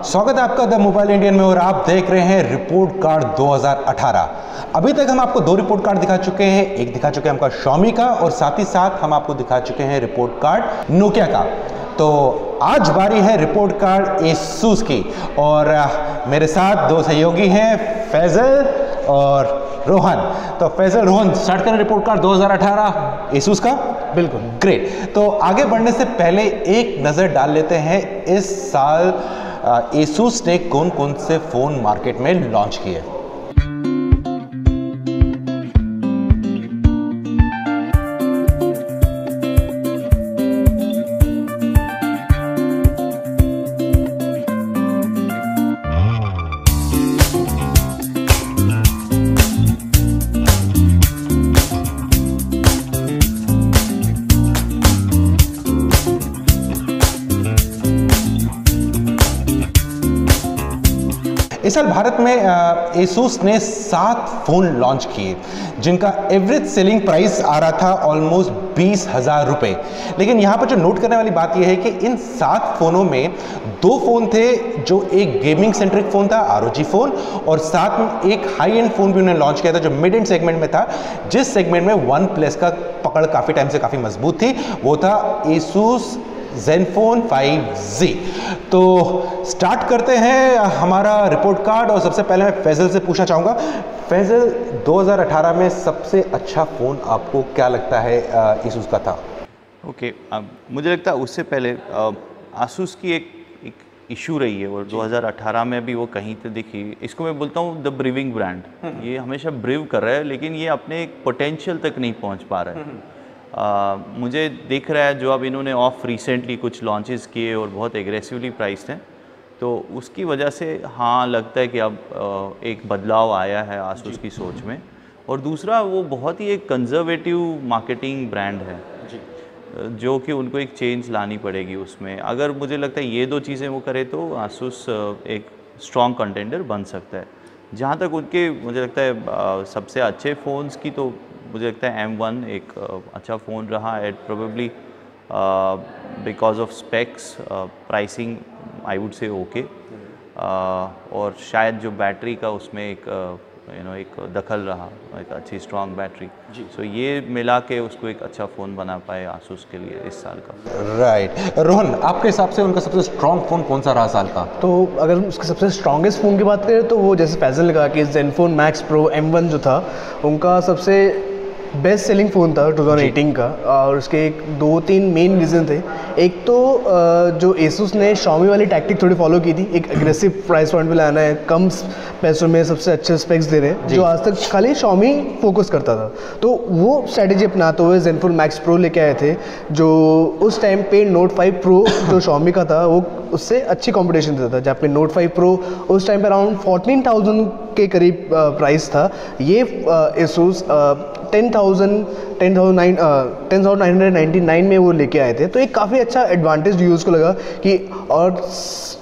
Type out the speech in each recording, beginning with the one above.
स्वागत है आपका द मोबाइल इंडियन में और आप देख रहे हैं रिपोर्ट कार्ड 2018। अभी तक हम आपको दो रिपोर्ट कार्ड दिखा चुके हैं, एक दिखा चुके हैं हमका Xiaomi का और साथ ही साथ हम आपको दिखा चुके हैं रिपोर्ट कार्ड Nokia का। तो आज बारी है रिपोर्ट कार्ड Asus की और मेरे साथ दो सहयोगी हैं फैजल और रोहन। तो फैजल रोहन स्टार्ट करें रिपोर्ट कार्ड 2018 Asus का। बिल्कुल ग्रेट। तो आगे बढ़ने से पहले एक नज़र डाल लेते हैं इस साल Asus ने कौन कौन से फ़ोन मार्केट में लॉन्च किए। इस साल भारत में Asus ने 7 फ़ोन लॉन्च किए जिनका एवरेज सेलिंग प्राइस आ रहा था ऑलमोस्ट 20,000 रुपये। लेकिन यहाँ पर जो नोट करने वाली बात यह है कि इन 7 फ़ोनों में 2 फ़ोन थे जो एक गेमिंग सेंट्रिक फ़ोन था ROG फ़ोन और साथ में एक हाई एंड फ़ोन भी उन्होंने लॉन्च किया था जो मिड एंड सेगमेंट में था, जिस सेगमेंट में वन प्लस का पकड़ काफ़ी टाइम से काफ़ी मजबूत थी, वो था Asus Zenfone 5G। तो स्टार्ट करते हैं हमारा रिपोर्ट कार्ड और सबसे पहले मैं फैजल से पूछना चाहूँगा, फैजल 2018 में सबसे अच्छा फ़ोन आपको क्या लगता है Asus का था? ओके, मुझे लगता है उससे पहले Asus की एक इशू रही है और 2018 में भी वो कहीं तो दिखी। इसको मैं बोलता हूँ द ब्रीविंग ब्रांड। ये हमेशा ब्रीव कर रहा है लेकिन ये अपने एक पोटेंशियल तक नहीं पहुँच पा रहा है। मुझे दिख रहा है जो अब इन्होंने ऑफ रिसेंटली कुछ लॉन्चेस किए और बहुत एग्रेसिवली प्राइस्ड हैं, तो उसकी वजह से हाँ लगता है कि अब एक बदलाव आया है Asus की सोच में। और दूसरा वो बहुत ही एक कंजर्वेटिव मार्केटिंग ब्रांड है जो कि उनको एक चेंज लानी पड़ेगी उसमें। अगर मुझे लगता है ये दो चीज़ें वो करे तो Asus एक स्ट्रॉन्ग कंटेंडर बन सकता है। जहाँ तक उनके मुझे लगता है सबसे अच्छे फ़ोन्स की, तो मुझे लगता है M1 एक अच्छा फ़ोन रहा at probably because of specs, pricing I would say okay, और शायद जो बैटरी का उसमें एक एक दखल रहा, एक अच्छी स्ट्रॉन्ग बैटरी। सो ये मिला के उसको एक अच्छा फ़ोन बना पाए Asus के लिए इस साल का। राइट। रोहन, आपके हिसाब से उनका सबसे स्ट्रॉन्ग फ़ोन कौन सा रहा साल का? तो अगर उसके सबसे स्ट्रॉन्गेस्ट फ़ोन की बात करें तो वो जैसे फैजल ने कहा कि Zenfone Max Pro M1 जो था उनका सबसे बेस्ट सेलिंग फ़ोन था 2018 का। और उसके एक 2-3 मेन रीज़न थे। एक तो जो Asus ने Xiaomi वाली टैक्टिक थोड़ी फॉलो की थी, एक एग्रेसिव प्राइस पॉइंट पे लाना है, कम पैसों में सबसे अच्छे स्पेक्स दे रहे हैं, जो आज तक खाली Xiaomi फोकस करता था। तो वो स्ट्रैटेजी अपनाते हुए Zenfone Max Pro लेके आए थे, जो उस टाइम पे Note 5 Pro जो Xiaomi का था वो उससे अच्छी कॉम्पिटिशन देता था। जहाँ पे Note 5 Pro उस टाइम पे अराउंड 14,000 के करीब प्राइस था, ये Asus 10,999 में वो लेके आए थे। तो एक काफ़ी अच्छा एडवांटेज यूज़ को लगा कि, और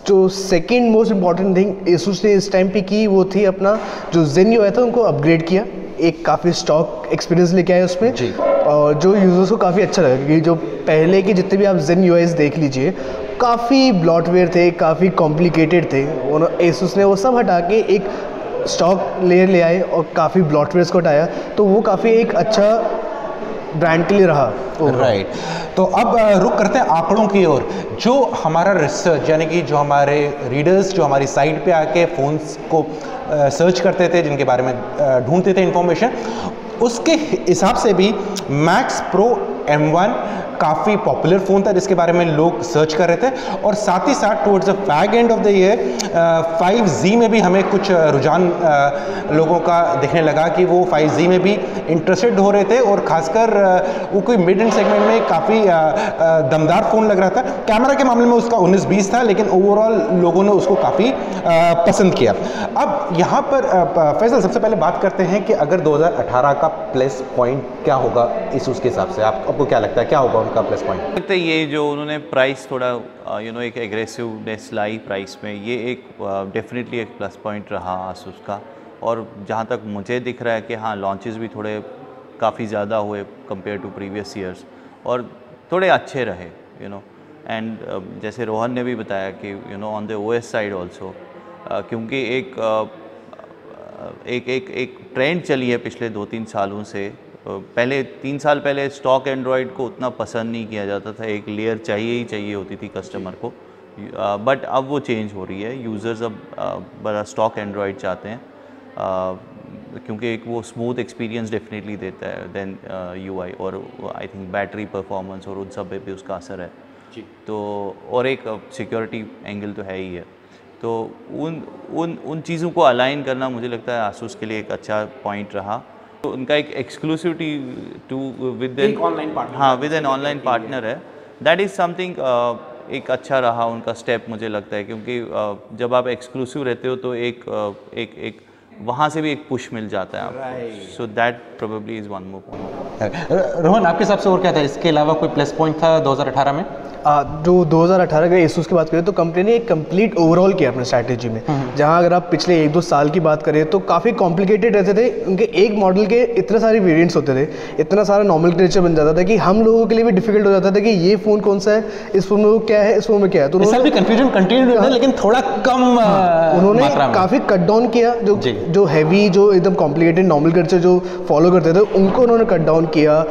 जो second most important thing Asus ने इस टाइम पे की वो थी अपना जो Zen UI था उनको अपग्रेड किया, एक काफ़ी स्टॉक एक्सपीरियंस लेके आए उसमें जी। और जो यूज़र्स को काफ़ी अच्छा लगा क्योंकि जो पहले के जितने भी आप Zen UIs देख लीजिए काफ़ी ब्लॉटवेयर थे, काफ़ी कॉम्प्लिकेटेड थे। Asus ने वो सब हटा के एक स्टॉक लेयर ले आए और काफ़ी ब्लॉटवेयर्स को हटाया, तो वो काफ़ी एक अच्छा ब्रांड के लिए रहा। राइट। तो अब रुक करते हैं आंकड़ों की ओर। जो हमारा रिसर्च यानी कि जो हमारे रीडर्स जो हमारी साइट पे आके फ़ोन्स को सर्च करते थे, जिनके बारे में ढूंढते थे इंफॉर्मेशन, उसके हिसाब से भी Max Pro M1 काफ़ी पॉपुलर फ़ोन था जिसके बारे में लोग सर्च कर रहे थे। और साथ ही साथ towards the fag end of the year 5G में भी हमें कुछ रुझान लोगों का दिखने लगा कि वो 5G में भी इंटरेस्टेड हो रहे थे और ख़ासकर वो कोई मिड एंड सेगमेंट में काफ़ी दमदार फ़ोन लग रहा था। कैमरा के मामले में उसका 19-20 था लेकिन ओवरऑल लोगों ने उसको काफ़ी पसंद किया। अब यहाँ पर फैसल सबसे पहले बात करते हैं कि अगर 2018 का प्लस पॉइंट क्या होगा Asus के हिसाब से, आपको क्या लगता है क्या होगा उनका प्लस पॉइंट? लगता है ये जो उन्होंने प्राइस थोड़ा एक एग्रेसिवनेस लाई प्राइस में, ये एक डेफिनेटली एक प्लस पॉइंट रहा Asus का। और जहाँ तक मुझे दिख रहा है कि हाँ लॉन्चेस भी थोड़े काफ़ी ज़्यादा हुए कंपेयर टू प्रीवियस ईयर्स और थोड़े अच्छे रहे एंड जैसे रोहन ने भी बताया कि you know on the OS side also, क्योंकि एक ट्रेंड चली है पिछले 2-3 सालों से। पहले 3 साल पहले स्टॉक एंड्रॉयड को उतना पसंद नहीं किया जाता था, एक लेयर चाहिए ही चाहिए होती थी कस्टमर को, बट अब वो चेंज हो रही है। यूज़र्स अब बड़ा स्टॉक एंड्रॉयड चाहते हैं, क्योंकि एक वो स्मूथ एक्सपीरियंस डेफिनेटली देता है देन यूआई, और आई थिंक बैटरी परफॉर्मेंस और उन सब पे भी उसका असर है जी। तो और एक सिक्योरिटी एंगल तो है ही है। तो उन चीज़ों को अलाइन करना मुझे लगता है आसूस के लिए एक अच्छा पॉइंट रहा। तो उनका एक exclusivity to with an online partner, हाँ विद एन ऑनलाइन पार्टनर है, दैट इज़ समथिंग एक अच्छा रहा उनका स्टेप मुझे लगता है, क्योंकि जब आप एक्सक्लूसिव रहते हो तो एक वहाँ से भी एक पुश मिल जाता है आपको। So that probably is one more point. Rohan, आपके हिसाब से और क्या था इसके अलावा, कोई प्लस पॉइंट था 2018 में? जो 2018 के एसूस की बात करें तो कंपनी ने एक कंप्लीट ओवरऑल किया अपने स्ट्रैटेजी में, जहां अगर आप पिछले 1-2 साल की बात करें तो काफ़ी कॉम्प्लिकेटेड रहते थे उनके। एक मॉडल के इतने सारे वेरिएंट्स होते थे, इतना सारा नॉमेनक्लेचर बन जाता था कि हम लोगों के लिए भी डिफिकल्ट हो जाता था कि ये फ़ोन कौन सा है, इस फोन में वो क्या है, इस फोन में क्या है। तो उन्होंने भी कंफ्यूजन कंटिन्यू है, लेकिन थोड़ा कम उन्होंने काफ़ी कट डाउन किया। जो हैवी, जो एकदम कॉम्प्लिकेटेड नॉमेनक्लेचर जो फॉलो करते थे उनको उन्होंने कट डाउन किया।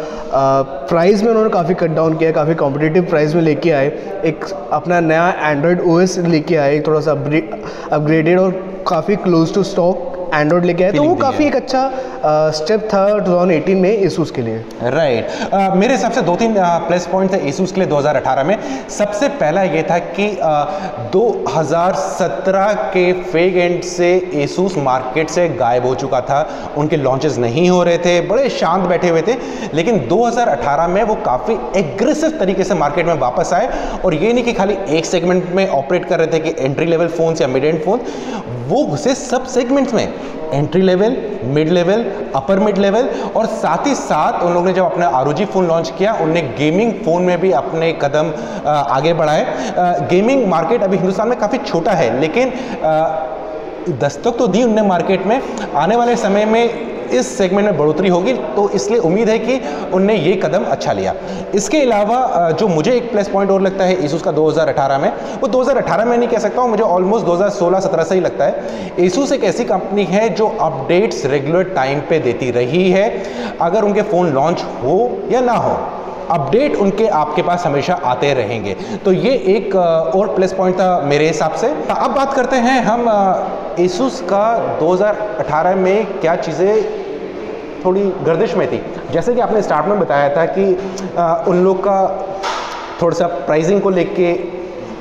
प्राइस में उन्होंने काफ़ी कट डाउन किया, काफ़ी कॉम्पिटिटिव प्राइस में लेके आए। एक अपना नया एंड्रॉयड ओएस लेके आए, थोड़ा सा अपग्रेडेड और काफ़ी क्लोज टू स्टॉक एंड्रॉयड लेके आए। तो वो काफ़ी एक अच्छा स्टेप था 2018 में एसूस के लिए। राइट। मेरे हिसाब से 2-3 प्लस पॉइंट थे एसूस के लिए 2018 में। सबसे पहला ये था कि 2017 के फेक एंड से एसूस मार्केट से गायब हो चुका था, उनके लॉन्चेस नहीं हो रहे थे, बड़े शांत बैठे हुए थे। लेकिन 2018 में वो काफ़ी एग्रेसिव तरीके से मार्केट में वापस आए, और ये नहीं कि खाली एक सेगमेंट में ऑपरेट कर रहे थे कि एंट्री लेवल फ़ोन्स या मिड एंड फ़ोन, वो घुसे सब सेगमेंट्स में, entry level, mid level, upper mid level, और साथ ही साथ उन लोगों ने जब अपना ROG फ़ोन लॉन्च किया, उनने गेमिंग फ़ोन में भी अपने कदम आगे बढ़ाए। गेमिंग मार्केट अभी हिंदुस्तान में काफ़ी छोटा है, लेकिन दस्तक तो दी उनने मार्केट में। आने वाले समय में इस सेगमेंट में बढ़ोतरी होगी, तो इसलिए उम्मीद है कि उनने ये कदम अच्छा लिया। इसके अलावा जो मुझे एक प्लस पॉइंट और लगता है एसूस का 2018 में, वो 2018 में नहीं कह सकता हूँ, मुझे ऑलमोस्ट 2016-17 से ही लगता है। एसूस एक ऐसी कंपनी है जो अपडेट्स रेगुलर टाइम पे देती रही है, अगर उनके फ़ोन लॉन्च हो या ना हो, अपडेट उनके आपके पास हमेशा आते रहेंगे। तो ये एक और प्लस पॉइंट था मेरे हिसाब से। अब बात करते हैं हम एसूस का 2018 में क्या चीज़ें थोड़ी गर्दिश में थी। जैसे कि आपने स्टार्ट में बताया था कि उन लोग का थोड़ा सा प्राइसिंग को लेके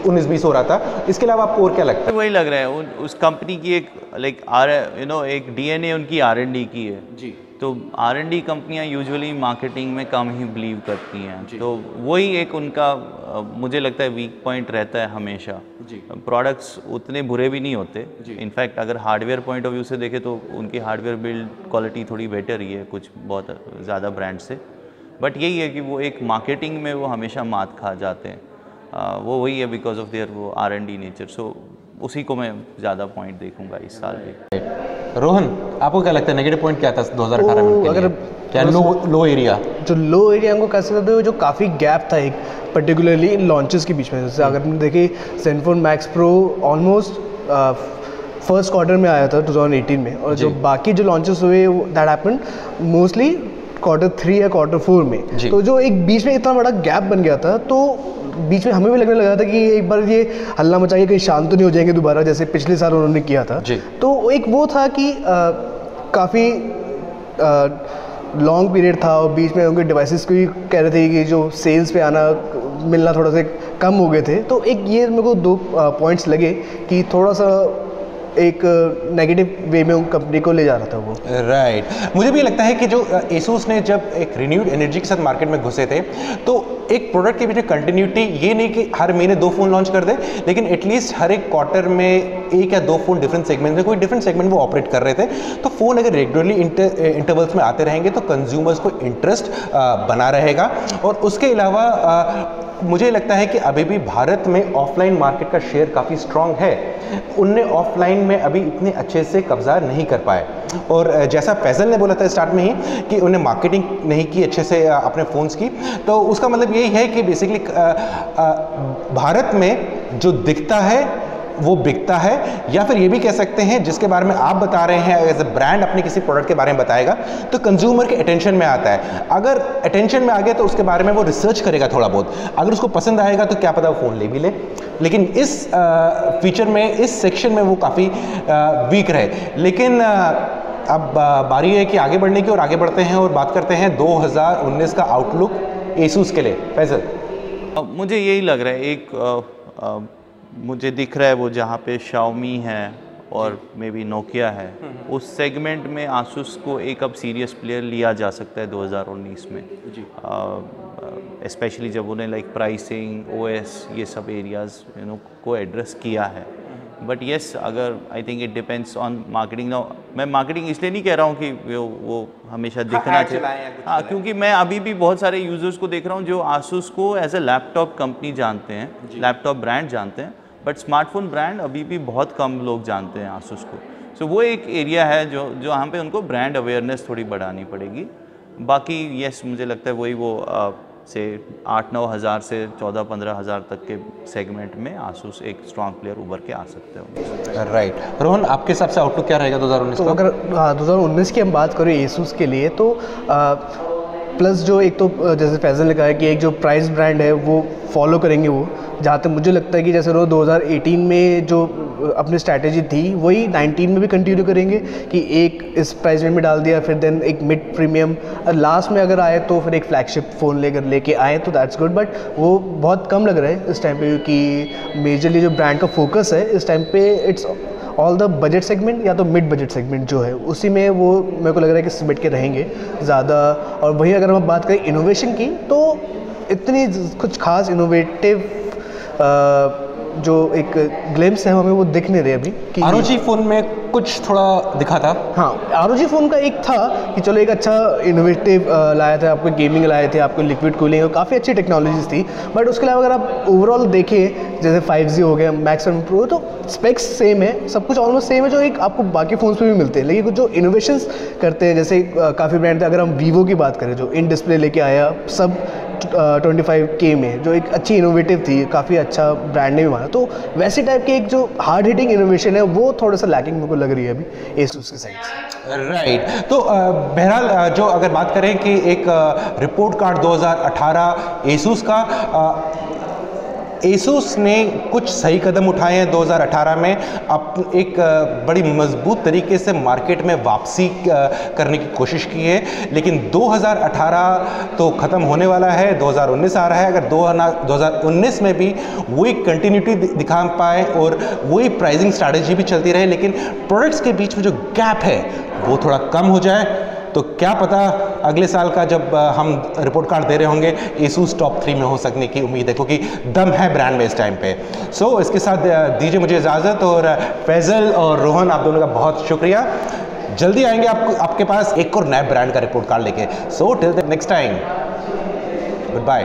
19-20 हो रहा था। इसके अलावा आपको और क्या लगता है? वही लग रहा है उस कंपनी की एक एक डीएनए उनकी R&D की है जी। तो R&D कंपनियां यूजुअली मार्केटिंग में कम ही बिलीव करती हैं, तो वही एक उनका मुझे लगता है वीक पॉइंट रहता है हमेशा। प्रोडक्ट्स उतने बुरे भी नहीं होते, इनफैक्ट अगर हार्डवेयर पॉइंट ऑफ व्यू से देखें तो उनकी हार्डवेयर बिल्ड क्वालिटी थोड़ी बेटर ही है कुछ बहुत ज़्यादा ब्रांड से, बट यही है कि वो एक मार्केटिंग में वो हमेशा मात खा जाते हैं। वो वही है बिकॉज ऑफ देयर वो R&D नेचर। सो उसी को मैं ज़्यादा पॉइंट देखूंगा इस साल भी। रोहन, आपको क्या लगता है नेगेटिव पॉइंट क्या था 2018 में? अगर क्या लो एरिया, जो लो एरिया हमको कह सकते हो, जो काफ़ी गैप था एक पर्टिकुलरली लॉन्चेस के बीच में। जैसे अगर हम देखें ZenFone max pro almost first quarter में आया था 2018 में, और जो बाकी जो लॉन्चेस हुए दैट हैपेंड मोस्टली Q3 या Q4 में। तो जो एक बीच में इतना बड़ा गैप बन गया था, तो बीच में हमें भी लगने लगा था कि एक बार ये हल्ला मचाइए कहीं शांत तो नहीं हो जाएंगे दोबारा, जैसे पिछले साल उन्होंने किया था। तो एक वो था कि काफ़ी लॉन्ग पीरियड था, और बीच में उनके डिवाइसेस को भी कह रहे थे कि जो सेल्स पे आना मिलना थोड़ा सा कम हो गए थे। तो एक ये मेरे को 2 पॉइंट्स लगे कि थोड़ा सा एक नेगेटिव वे में उन कंपनी को ले जा रहा था वो। राइट। मुझे भी लगता है कि जो एसूस ने जब एक रिन्यूड एनर्जी के साथ मार्केट में घुसे थे, तो एक प्रोडक्ट के पीछे कंटिन्यूटी, ये नहीं कि हर महीने 2 फ़ोन लॉन्च कर दे, लेकिन एटलीस्ट हर एक क्वार्टर में 1 या 2 फ़ोन डिफरेंट सेगमेंट में, कोई डिफरेंट सेगमेंट वो ऑपरेट कर रहे थे। तो फ़ोन अगर रेगुलरली इंटरवल्स में आते रहेंगे तो कंज्यूमर्स को इंटरेस्ट बना रहेगा। और उसके अलावा मुझे लगता है कि अभी भी भारत में ऑफलाइन मार्केट का शेयर काफ़ी स्ट्रांग है, उनने ऑफलाइन में अभी इतने अच्छे से कब्जा नहीं कर पाए। और जैसा फैजल ने बोला था स्टार्ट में ही कि उन्हें मार्केटिंग नहीं की अच्छे से अपने फ़ोन्स की, तो उसका मतलब यही है कि बेसिकली भारत में जो दिखता है वो बिकता है, या फिर ये भी कह सकते हैं जिसके बारे में आप बता रहे हैं एज अ ब्रांड अपने किसी प्रोडक्ट के बारे में बताएगा तो कंज्यूमर के अटेंशन में आता है। अगर अटेंशन में आ गया तो उसके बारे में वो रिसर्च करेगा थोड़ा बहुत, अगर उसको पसंद आएगा तो क्या पता वो फ़ोन ले भी ले। लेकिन इस फीचर में, इस सेक्शन में वो काफ़ी वीक रहे। लेकिन अब बारी है कि आगे बढ़ने की, और आगे बढ़ते हैं और बात करते हैं 2019 का आउटलुक एसूस के लिए। फैजल, मुझे यही लग रहा है, एक मुझे दिख रहा है वो जहाँ पे Xiaomi है और मे बी नोकिया है, उस सेगमेंट में आसूस को एक अब सीरियस प्लेयर लिया जा सकता है 2019 में, स्पेशली जब उन्हें लाइक प्राइसिंग, OS, ये सब एरियाज को एड्रेस किया है। बट येस, अगर I think it depends on marketing. Now मैं मार्केटिंग इसलिए नहीं कह रहा हूँ कि वो हमेशा दिखना चाहिए, हाँ, क्योंकि मैं अभी भी बहुत सारे यूज़र्स को देख रहा हूँ जो आसूस को एज ए लैपटॉप कंपनी जानते हैं, लैपटॉप ब्रांड जानते हैं, बट स्मार्टफोन ब्रांड अभी भी बहुत कम लोग जानते हैं आसूस को। सो वो एक एरिया है जो यहाँ पे उनको ब्रांड अवेयरनेस थोड़ी बढ़ानी पड़ेगी। बाकी येस, मुझे लगता है वही वो से 8-9 हज़ार से 14-15 हज़ार तक के सेगमेंट में आसूस एक स्ट्रॉन्ग प्लेयर उभर के आ सकते हैं। राइट। रोहन, आपके हिसाब से आउटलुक क्या रहेगा 2019 तो का? अगर 2019 की हम बात करें एसूस के लिए तो प्लस जो एक तो जैसे फैजल ने कहा है कि एक जो प्राइस ब्रांड है वो फॉलो करेंगे, वो जहाँ तक मुझे लगता है कि जैसे वो 2018 में जो अपनी स्ट्रैटेजी थी वही 19 में भी कंटिन्यू करेंगे कि एक इस प्राइस रेंज में डाल दिया, फिर देन एक मिड प्रीमियम, लास्ट में अगर आए तो फिर एक फ्लैगशिप फ़ोन लेके आए तो दैट्स गुड। बट वो बहुत कम लग रहा है इस टाइम पे, क्योंकि मेजरली जो ब्रांड का फोकस है इस टाइम पे it's all the budget segment या तो मिड बजट सेगमेंट जो है उसी में वो मेरे को लग रहा है कि सिमट के रहेंगे ज़्यादा। और वहीं अगर हम बात करें इनोवेशन की तो इतनी कुछ खास इनोवेटिव जो एक ग्लिम्स है हमें वो दिख नहीं रहे अभी कि ROG फ़ोन में कुछ थोड़ा दिखा था। हाँ, ROG फ़ोन का एक था कि चलो एक अच्छा इनोवेटिव लाया था, आपको गेमिंग लाए थे, आपको लिक्विड कूलिंग, काफ़ी अच्छी टेक्नोलॉजीज थी। बट उसके अलावा अगर आप ओवरऑल देखें जैसे 5G हो गया, मैक्स और प्रो, तो स्पेक्स सेम है, सब कुछ ऑलमोस्ट सेम है जो एक आपको बाकी फ़ोन्स पे भी मिलते हैं। लेकिन जो इनोवेशंस करते हैं जैसे काफ़ी ब्रांड थे, अगर हम वीवो की बात करें जो इन डिस्प्ले लेके आया सब 25K में, जो एक अच्छी इनोवेटिव थी, काफ़ी अच्छा ब्रांड ने भी माना, तो वैसे टाइप के एक जो हार्ड हिटिंग इनोवेशन है वो थोड़ा सा लैकिंग मेरे को लग रही है अभी एसूस के साइड से। राइट। तो बहरहाल जो अगर बात करें कि एक रिपोर्ट कार्ड 2018 एसूस का, एसूस ने कुछ सही कदम उठाए हैं 2018 में, अब एक बड़ी मजबूत तरीके से मार्केट में वापसी करने की कोशिश की है। लेकिन 2018 तो ख़त्म होने वाला है, 2019 आ रहा है। अगर 2019 में भी वही कंटिन्यूटी दिखा पाए और वही प्राइसिंग स्ट्रैटेजी भी चलती रहे, लेकिन प्रोडक्ट्स के बीच में जो गैप है वो थोड़ा कम हो जाए, तो क्या पता अगले साल का जब हम रिपोर्ट कार्ड दे रहे होंगे एसूस टॉप 3 में हो सकने की उम्मीद है, क्योंकि दम है ब्रांड में इस टाइम पे। सो इसके साथ दीजिए मुझे इजाज़त, और फैजल और रोहन आप दोनों का बहुत शुक्रिया। जल्दी आएंगे आपके पास एक और नए ब्रांड का रिपोर्ट कार्ड लेके। So till the next time, good bye.